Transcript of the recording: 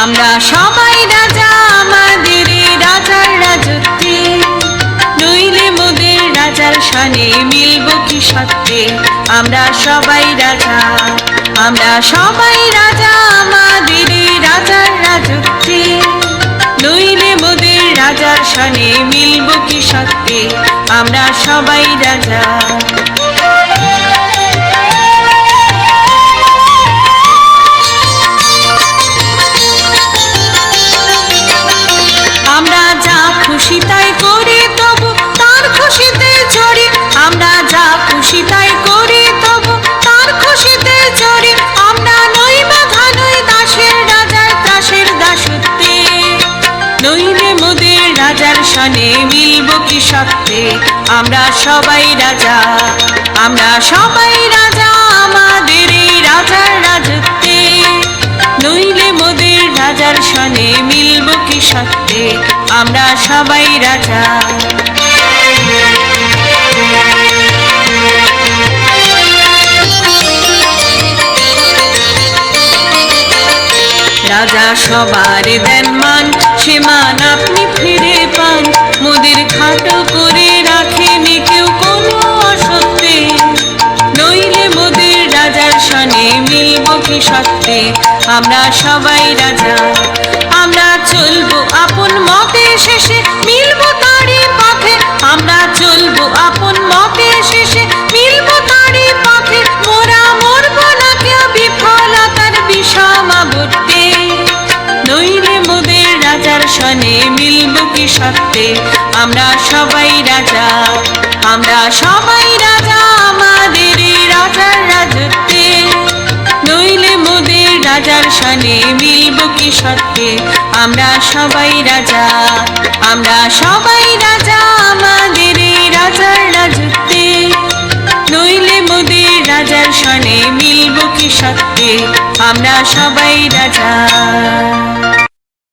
আমরা সবাই রাজা আমাদের রাজার রাজত্বে, নইলে মোদের রাজার শানে মিলব কি সত্যে। আমরা সবাই রাজা, আমরা সবাই রাজা আমাদের রাজার রাজত্বে, নইলে মোদের রাজার শানে মিলব কি সত্যে। আমরা সবাই রাজা। আমরা যা খুশি তাই করি তবু তার খুশিতে চড়ি, আমরা যা খুশি তাই করি তবু তার খুশিতে চড়ি। আমরা নই বাধা নই দাসের রাজার দাসের দাসত্বে, নইলে মোদের রাজার শানে মিলব কি সত্যে। আমরা সবাই রাজা, আমরা সবাই রাজা আমাদের এই রাজার রাজত্বে, নইলে মোদের রাজার শানে মিলব কি সত্যে। আমরা সবাই রাজা। রাজা সবার দেন মান, সে মান আপনি ফিরে পান। মোদের খাটো করে রাখেনি কেউ কোনো অসত্যে, নইলে মোদের রাজার শানে মিলব কি সত্যে। আমরা সবাই রাজা, আমরা চলবো আপন মতে শেষে মিলব তারই পথে। আমরা চলবো আপন মতে শেষে মিলব তারই পথে। মোরা মরব না কেউ বিফলতার বিষম আবর্তে, নইলে মোদের রাজার শানে মিলব কি সত্যে। আমরা সবাই রাজা, আমরা সবাই রাজা আমাদের রাজার রাজত্বে, নইলে মোদের রাজার শানে মিলব কি সত্যে। আমরা সবাই রাজা, আমরা সবাই রাজা আমাদের রাজার রাজত্বে, নইলে মোদের রাজার শানে মিলব কি সত্যে। আমরা সবাই রাজা।